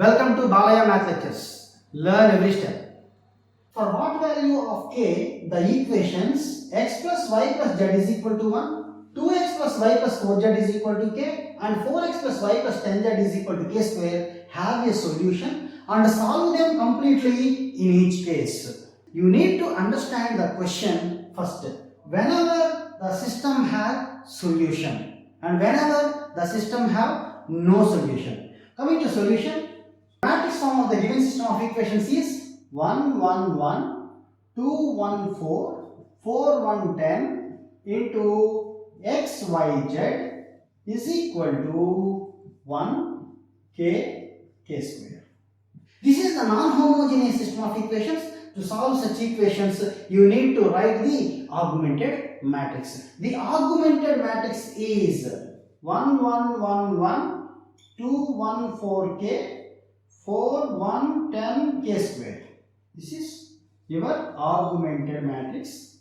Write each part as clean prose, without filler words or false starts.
Welcome to Balaya Math Lectures. Learn every step. For what value of k, the equations x plus y plus z is equal to 1, 2x plus y plus 4z is equal to k, and 4x plus y plus 10z is equal to k square have a solution and solve them completely in each case. You need to understand the question first. Whenever the system has solution and whenever the system have no solution. Coming to solution, matrix form of the given system of equations is 1, 1, 1, 2, 1, 4, 4, 1, 10 into x, y, z is equal to 1, k, k square. This is the non-homogeneous system of equations. To solve such equations, you need to write the augmented matrix. The augmented matrix is 1, 1, 1, 1, 2, 1, 4, k, 4, 1, 10, k square. This is your augmented matrix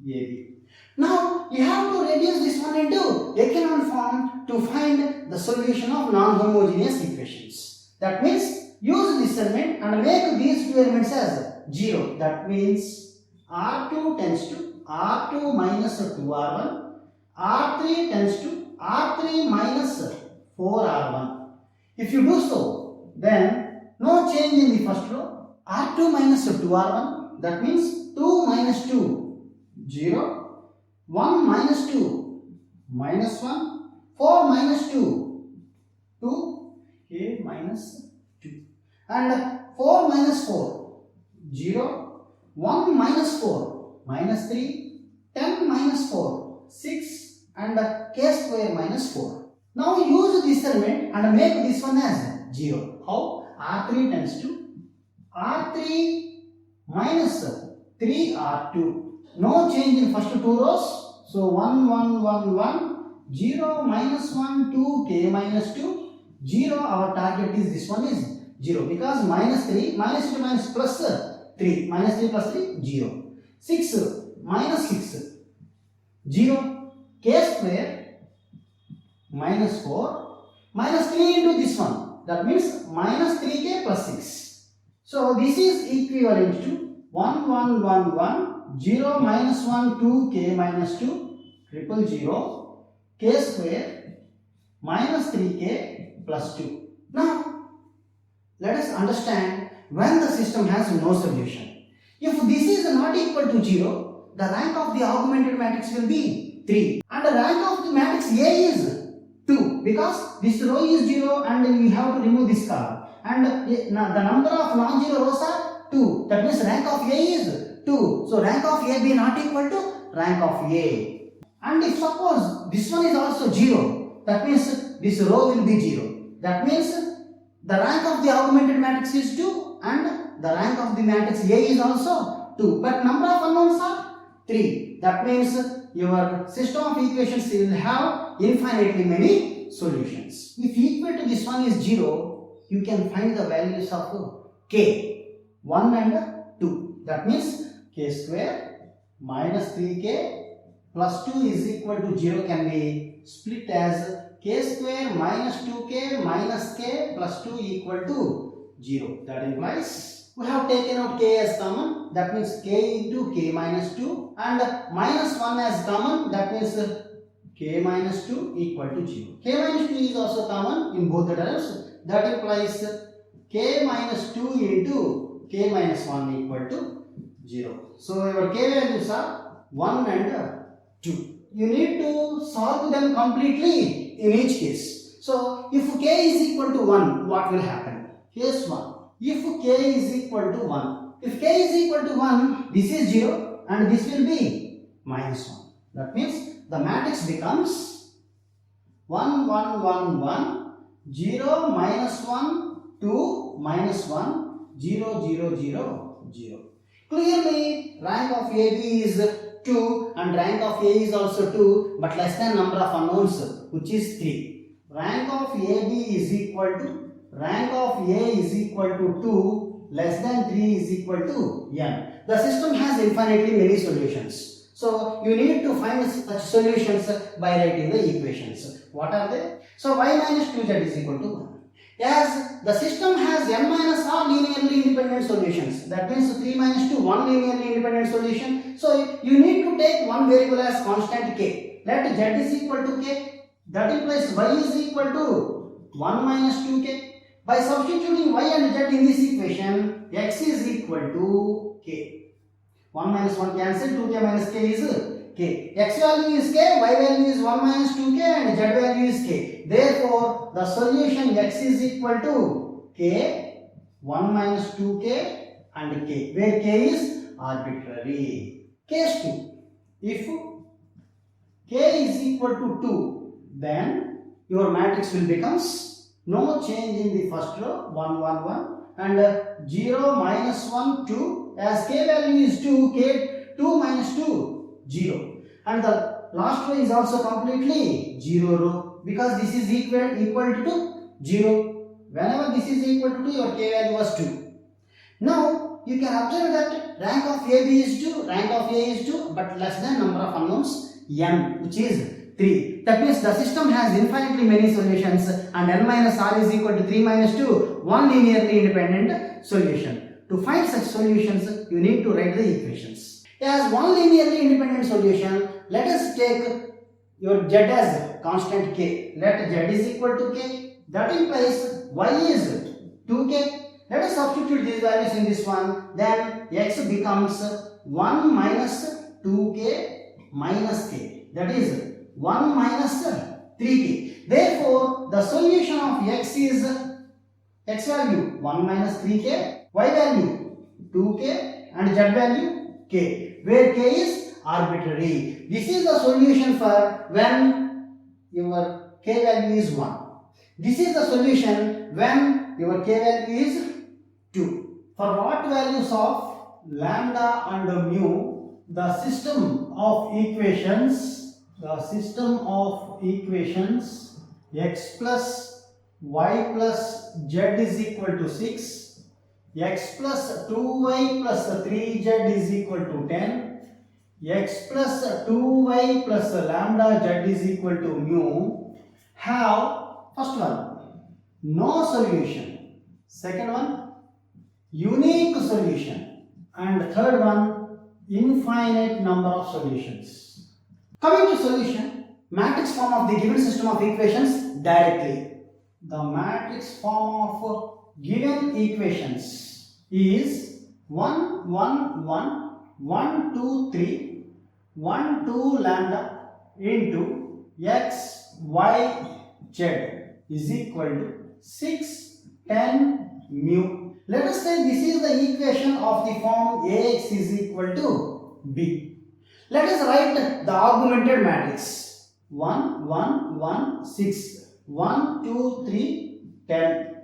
AB. Now, you have to reduce this one into echelon form to find the solution of non-homogeneous equations. That means, use discernment and make these two elements as 0. That means, R2 tends to R2 minus 2R1, R3 tends to R3 minus 4R1. If you do so, then no change in the first row. R2 minus 2R1, that means 2 minus 2, 0, 1 minus 2, minus 1, 4 minus 2, 2, k minus 2. And 4 minus 4, 0, 1 minus 4, minus 3, 10 minus 4, 6, and k square minus 4. Now use discernment and make this one as 0. How? R3 tends to R3 minus 3R2. No change in first two rows. So 1, 1, 1, 1, 0, minus 1, 2, k minus 2, 0. Our target is this one is 0 because minus 3, minus 2 minus plus 3, minus 3 plus 3, 0. 6, minus 6, 0, k square minus 4, minus 3 into this one. That means minus 3k plus 6. So this is equivalent to 1, 1, 1, 1, 0, minus 1, 2, k minus 2, 0, 0, k square minus 3k plus 2. Now, let us understand when the system has no solution. If this is not equal to 0, the rank of the augmented matrix will be 3. And the rank of the matrix A is 2 because this row is 0 and we have to remove this column. And the number of non-zero rows are 2. That means rank of A is 2. So rank of A be not equal to rank of A. And if suppose this one is also 0, that means this row will be 0. That means the rank of the augmented matrix is 2 and the rank of the matrix A is also 2. But number of unknowns are 3. That means your system of equations will have infinitely many solutions. If equal to this one is 0, you can find the values of k, 1 and 2. That means k square minus 3k plus 2 is equal to 0 can be split as k square minus 2k minus k plus 2 equal to 0. That implies we have taken out k as common. That means k into k minus 2 and minus 1 as common. That means k minus 2 equal to 0. K minus 2 is also common in both the terms. That implies k minus 2 into k minus 1 equal to 0. So your k values are 1 and 2. You need to solve them completely in each case. So if k is equal to 1, what will happen? Case 1. If k is equal to 1. If k is equal to 1, this is 0 and this will be minus 1. That means the matrix becomes 1, 1, 1, 1, 0, minus 1, 2, minus 1, 0, 0, 0, 0. Clearly, rank of AB is 2 and rank of A is also 2 but less than number of unknowns which is 3. Rank of AB is equal to rank of A is equal to 2 less than 3 is equal to n. The system has infinitely many solutions. So you need to find such solutions by writing the equations. What are they? So y minus 2z is equal to 1. As the system has n minus r linearly independent solutions, that means 3 minus 2, 1 linearly independent solution. So you need to take one variable as constant k. Let z is equal to k. That implies y is equal to 1 minus 2k. By substituting y and z in this equation, x is equal to k. 1 minus 1 cancel, 2k minus k is k. X value is k, y value is 1 minus 2k and z value is k. Therefore, the solution x is equal to k, 1 minus 2k and k, where k is arbitrary. Case 2. If k is equal to 2, then your matrix will becomes no change in the first row, 1, 1, 1 and 0, minus 1, 2. As k value is 2, k 2 minus 2, 0. And the last row is also completely 0 row because this is equal to 0. Whenever this is equal to 2, your k value was 2. Now, you can observe that rank of AB is 2, rank of A is 2, but less than number of unknowns n, which is 3. That means the system has infinitely many solutions and n minus r is equal to 3 minus 2, one linearly independent solution. To find such solutions, you need to write the equations. As one linearly independent solution, let us take your z as constant k. Let z is equal to k. That implies y is 2k. Let us substitute these values in this one. Then x becomes 1 minus 2k minus k. That is 1 minus 3k. Therefore, the solution of x is x value 1 minus 3k, y value 2k and z value k, where k is arbitrary. This is the solution for when your k value is 1. This is the solution when your k value is 2. For what values of lambda and mu, the system of equations x plus y plus z is equal to 6, x plus 2y plus 3z is equal to 10, x plus 2y plus lambda z is equal to mu have first one no solution, second one unique solution, and third one infinite number of solutions. Coming to solution, matrix form of the given system of equations directly. The matrix form of given equations is 1, 1, 1, 1, 2, 3, 1, 2 lambda into x, y, z is equal to 6, 10 mu. Let us say this is the equation of the form Ax is equal to b. Let us write the augmented matrix 1, 1, 1, 6, 1, 2, 3, 10,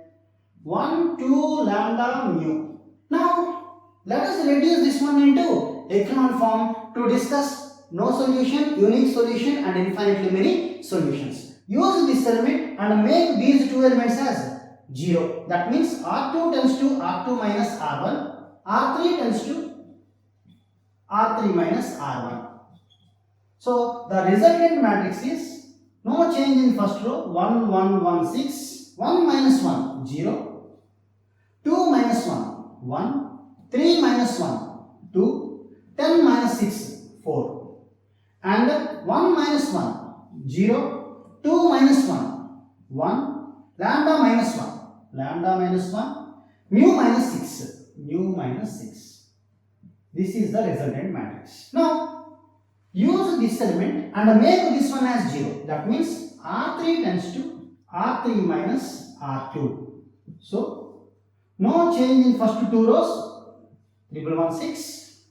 1, 2 lambda mu. Now, let us reduce this one into echelon form to discuss no solution, unique solution and infinitely many solutions. Use this element and make these two elements as 0. That means R2 tends to R2 minus R1, R3 tends to R3 minus R1. So the resultant matrix is no change in first row 1, 1, 1, 6, 1 minus 1, 0, 2 minus 1, 1, 3 minus 1, 2, 10 minus 6, 4, and 1 minus 1, 0, 2 minus 1, 1, lambda minus 1, lambda minus 1, mu minus 6, mu minus 6. This is the resultant matrix. Now, use this element and make this one as 0. That means R3 tends to R3 minus R2. So, no change in first two rows. 1116,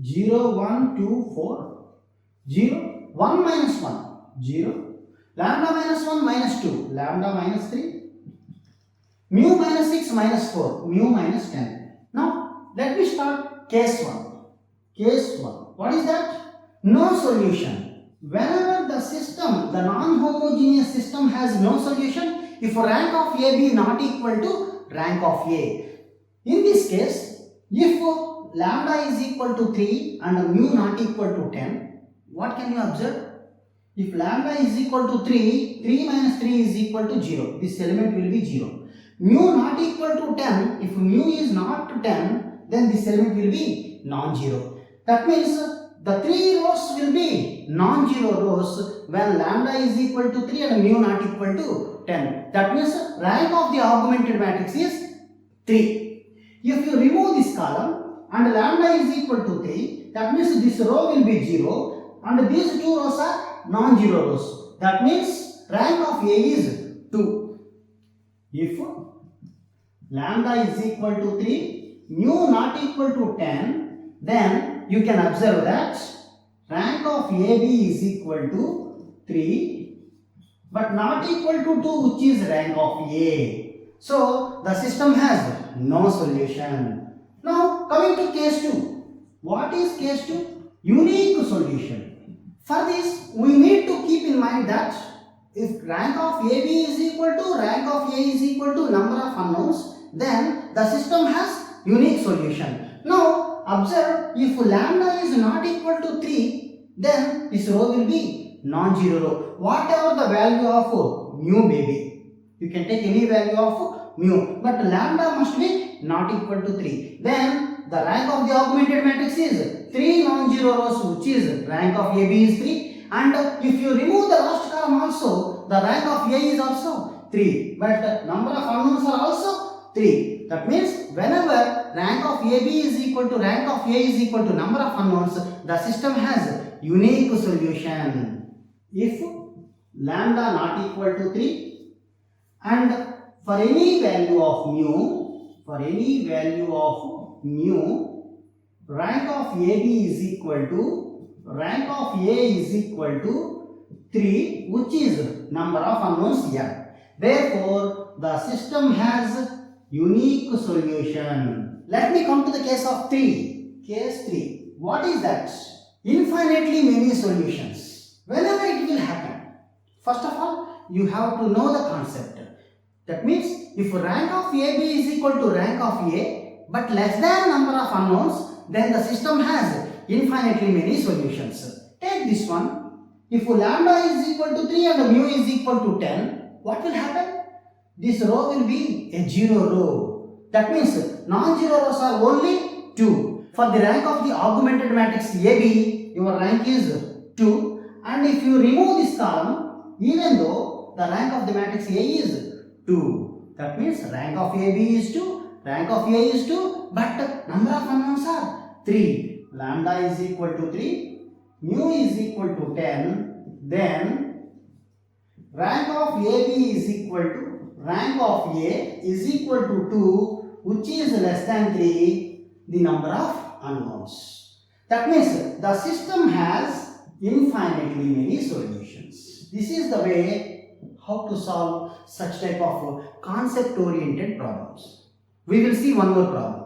0, 1, 2, 4, 0, 1 minus 1, 0, lambda minus 1 minus 2, lambda minus 3, mu minus 6 minus 4, mu minus 10. Now, let me start case 1. Case 1. What is that? No solution. Whenever the system, the non-homogeneous system has no solution, if rank of A be not equal to rank of A. In this case, if lambda is equal to 3 and mu not equal to 10, what can you observe? If lambda is equal to 3, 3 minus 3 is equal to 0. This element will be 0. Mu not equal to 10, if mu is not to 10, then this element will be non-zero. That means the 3 rows will be non-zero rows when lambda is equal to 3 and mu not equal to 10. That means rank of the augmented matrix is 3. If you remove this column and lambda is equal to 3, that means this row will be 0 and these two rows are non-zero rows. That means rank of A is 2. If lambda is equal to 3, mu not equal to 10, then you can observe that rank of AB is equal to 3 but not equal to 2, which is rank of A. So the system has no solution. Now coming to case 2. What is case 2? Unique solution. For this we need to keep in mind that if rank of AB is equal to rank of A is equal to number of unknowns, then the system has unique solution. Now observe, if lambda is not equal to 3, then this row will be non-zero row. Whatever the value of mu may be, you can take any value of mu, but lambda must be not equal to 3. Then the rank of the augmented matrix is 3 non-zero rows, which is rank of AB is 3. And if you remove the last column also, the rank of A is also 3. But number of unknowns are also 3. That means whenever rank of AB is equal to rank of A is equal to number of unknowns, the system has unique solution. If lambda not equal to 3 and for any value of mu, rank of AB is equal to rank of A is equal to 3, which is number of unknowns n. Therefore, the system has unique solution. Let me come to the case of 3. Case 3. What is that? Infinitely many solutions. Whenever it will happen, first of all, you have to know the concept. That means if rank of AB is equal to rank of A but less than number of unknowns, then the system has infinitely many solutions. Take this one. If lambda is equal to 3 and mu is equal to 10, what will happen? This row will be a 0 row. That means non-zero rows are only 2. For the rank of the augmented matrix AB, your rank is 2. And if you remove this column, even though the rank of the matrix A is 2, that means rank of AB is 2, rank of A is 2, but number of unknowns are 3. Lambda is equal to 3, mu is equal to 10, then rank of AB is equal to rank of A is equal to 2, which is less than 3, the number of unknowns. That means the system has infinitely many solutions. This is the way how to solve such type of concept oriented problems. We will see one more problem.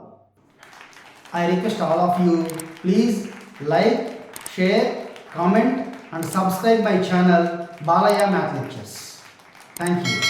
I request all of you, please like, share, comment and subscribe my channel Balaya Math Lectures. Thank you.